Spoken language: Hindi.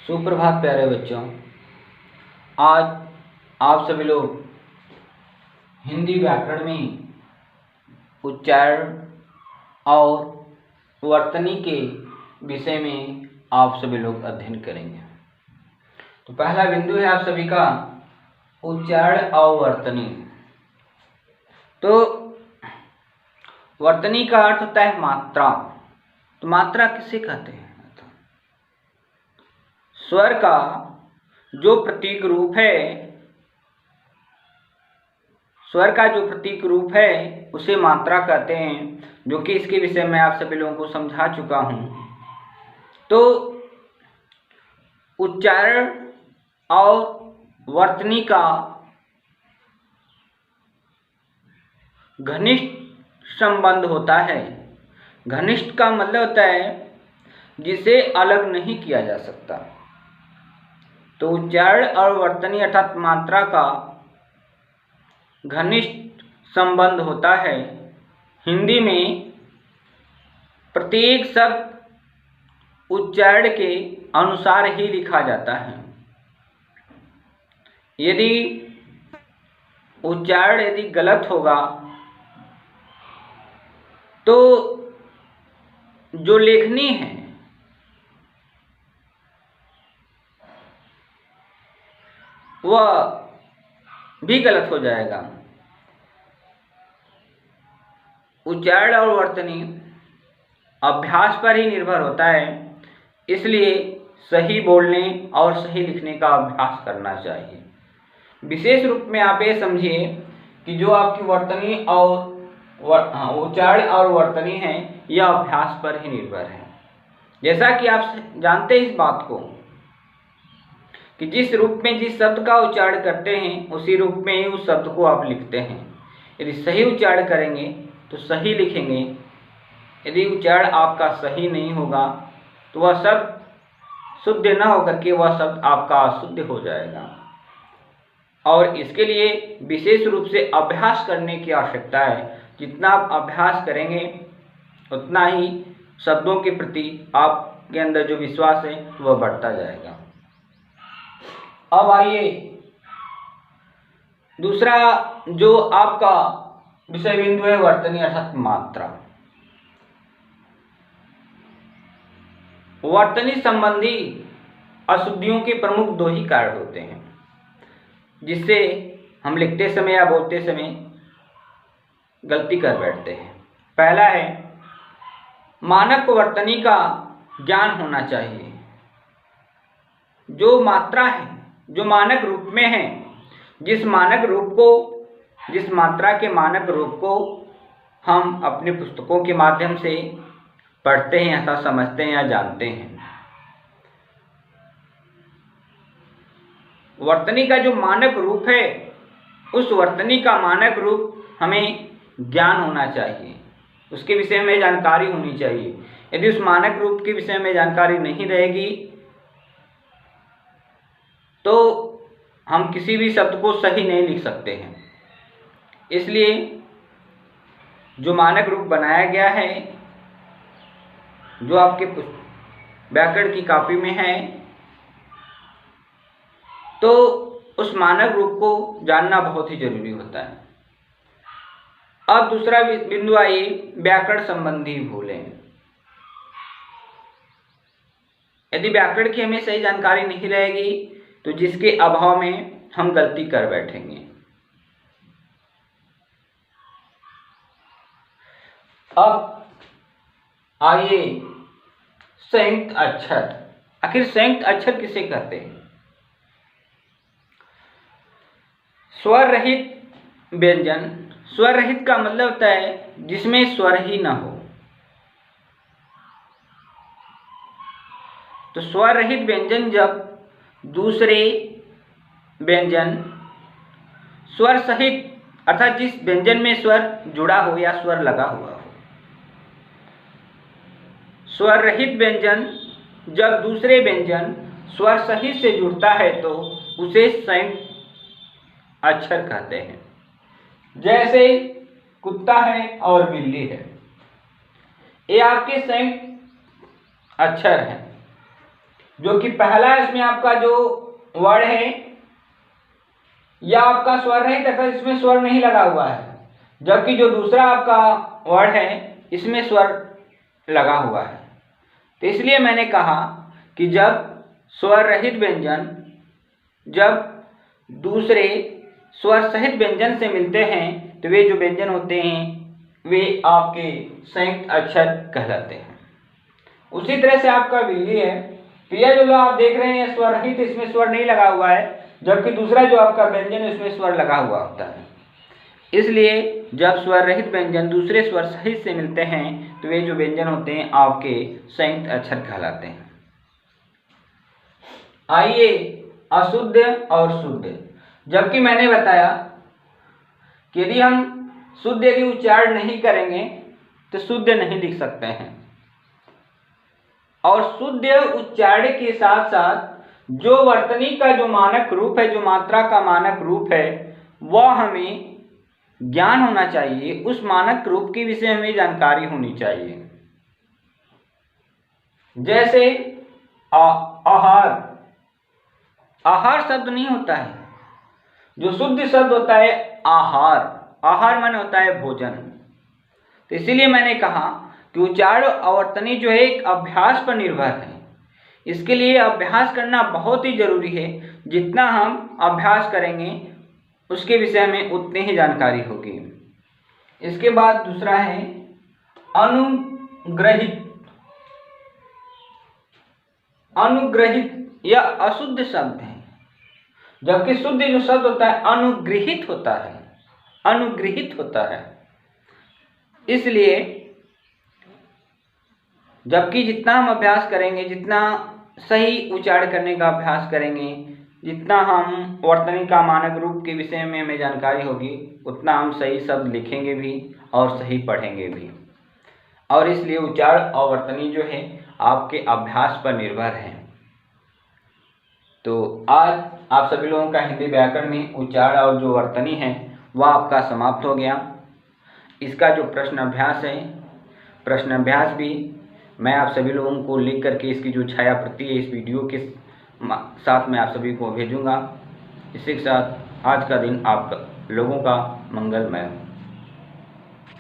सुप्रभात प्यारे बच्चों। आज आप सभी लोग हिंदी व्याकरण में उच्चारण और वर्तनी के विषय में आप सभी लोग अध्ययन करेंगे। तो पहला बिंदु है आप सभी का उच्चारण और वर्तनी। तो वर्तनी का अर्थ होता है मात्रा। तो मात्रा किसे कहते हैं? स्वर का जो प्रतीक रूप है, स्वर का जो प्रतीक रूप है उसे मात्रा कहते हैं, जो कि इसके विषय में आप सभी लोगों को समझा चुका हूं। तो उच्चारण और वर्तनी का घनिष्ठ संबंध होता है। घनिष्ठ का मतलब होता है जिसे अलग नहीं किया जा सकता। तो उच्चारण और वर्तनी अर्थात मात्रा का घनिष्ठ संबंध होता है। हिंदी में प्रत्येक शब्द उच्चारण के अनुसार ही लिखा जाता है। यदि उच्चारण गलत होगा तो जो लेखनी है वह भी गलत हो जाएगा। उच्चारण और वर्तनी अभ्यास पर ही निर्भर होता है, इसलिए सही बोलने और सही लिखने का अभ्यास करना चाहिए। विशेष रूप में आप ये समझिए कि जो आपकी वर्तनी और उच्चारण और वर्तनी है यह अभ्यास पर ही निर्भर है। जैसा कि आप जानते हैं इस बात को कि जिस रूप में जिस शब्द का उच्चारण करते हैं उसी रूप में ही उस शब्द को आप लिखते हैं। यदि सही उच्चारण करेंगे तो सही लिखेंगे। यदि उच्चारण आपका सही नहीं होगा तो वह शब्द शुद्ध न होकर के वह शब्द आपका अशुद्ध हो जाएगा। और इसके लिए विशेष रूप से अभ्यास करने की आवश्यकता है। जितना आप अभ्यास करेंगे उतना ही शब्दों के प्रति आपके अंदर जो विश्वास है वह बढ़ता जाएगा। अब आइए दूसरा जो आपका विषय बिंदु है वर्तनी अर्थात मात्रा। वर्तनी संबंधी अशुद्धियों के प्रमुख दो ही कारण होते हैं जिससे हम लिखते समय या बोलते समय गलती कर बैठते हैं। पहला है मानक वर्तनी का ज्ञान होना चाहिए। जो मात्रा है, जो मानक रूप में है, जिस मात्रा के मानक रूप को हम अपने पुस्तकों के माध्यम से पढ़ते हैं अथवा समझते हैं या जानते हैं। वर्तनी का जो मानक रूप है उस वर्तनी का मानक रूप हमें ज्ञान होना चाहिए, उसके विषय में जानकारी होनी चाहिए। यदि उस मानक रूप के विषय में जानकारी नहीं रहेगी तो हम किसी भी शब्द को सही नहीं लिख सकते हैं। इसलिए जो मानक रूप बनाया गया है, जो आपके व्याकरण की कॉपी में है, तो उस मानक रूप को जानना बहुत ही जरूरी होता है। अब दूसरा बिंदु आइए व्याकरण संबंधी भूलें। यदि व्याकरण की हमें सही जानकारी नहीं रहेगी तो जिसके अभाव में हम गलती कर बैठेंगे। अब आइए संयुक्त अक्षर। आखिर संयुक्त अक्षर किसे कहते हैं? स्वर रहित व्यंजन। स्वर रहित का मतलब होता है जिसमें स्वर ही न हो। तो स्वर रहित व्यंजन जब दूसरे व्यंजन स्वर सहित अर्थात जिस व्यंजन में स्वर जुड़ा हो या स्वर लगा हुआ हो। स्वर रहित व्यंजन जब दूसरे व्यंजन स्वर सहित से जुड़ता है तो उसे संयुक्त अक्षर कहते हैं। जैसे कुत्ता है और बिल्ली है, ये आपके संयुक्त अक्षर हैं। जो कि पहला इसमें आपका जो वर्ड है या आपका स्वर रहित अक्षर, इसमें स्वर नहीं लगा हुआ है, जबकि जो दूसरा आपका वर्ड है इसमें स्वर लगा हुआ है। तो इसलिए मैंने कहा कि जब स्वर रहित व्यंजन जब दूसरे स्वर सहित व्यंजन से मिलते हैं तो वे जो व्यंजन होते हैं वे आपके संयुक्त अक्षर कहलाते हैं। उसी तरह से आपका बिल्ली है, तो यह जो आप देख रहे हैं स्वर रहित, इसमें स्वर नहीं लगा हुआ है, जबकि दूसरा जो आपका व्यंजन है उसमें स्वर लगा हुआ होता है। इसलिए जब स्वर रहित व्यंजन दूसरे स्वर सहित से मिलते हैं तो वे जो व्यंजन होते हैं आपके संयुक्त अक्षर कहलाते हैं। आइए अशुद्ध और शुद्ध, जबकि मैंने बताया कि यदि हम शुद्ध यदि उच्चारण नहीं करेंगे तो शुद्ध नहीं लिख सकते हैं, और शुद्ध उच्चारण के साथ साथ जो वर्तनी का जो मानक रूप है, जो मात्रा का मानक रूप है, वह हमें ज्ञान होना चाहिए। उस मानक रूप के विषय हमें जानकारी होनी चाहिए। जैसे आहार, आहार शब्द नहीं होता है, जो शुद्ध शब्द होता है आहार, आहार माने होता है भोजन। तो इसीलिए मैंने कहा कि उच्चारण आवर्तनी जो है एक अभ्यास पर निर्भर है। इसके लिए अभ्यास करना बहुत ही जरूरी है। जितना हम अभ्यास करेंगे उसके विषय में उतनी ही जानकारी होगी। इसके बाद दूसरा है अनुग्रहित। अनुग्रहित यह अशुद्ध शब्द है, जबकि शुद्ध जो शब्द होता है अनुग्रहित होता है, अनुग्रहित होता है। इसलिए जबकि जितना हम अभ्यास करेंगे, जितना सही उच्चारण करने का अभ्यास करेंगे, जितना हम वर्तनी का मानक रूप के विषय में हमें जानकारी होगी, उतना हम सही शब्द लिखेंगे भी और सही पढ़ेंगे भी। और इसलिए उच्चारण और वर्तनी जो है आपके अभ्यास पर निर्भर है। तो आज आप सभी लोगों का हिंदी व्याकरण में उच्चारण और जो वर्तनी है वह आपका समाप्त हो गया। इसका जो प्रश्न अभ्यास है, प्रश्न अभ्यास भी मैं आप सभी लोगों को लिख करके इसकी जो छाया प्रति है इस वीडियो के साथ मैं आप सभी को भेजूंगा। इसी के साथ आज का दिन आप लोगों का मंगलमय हो।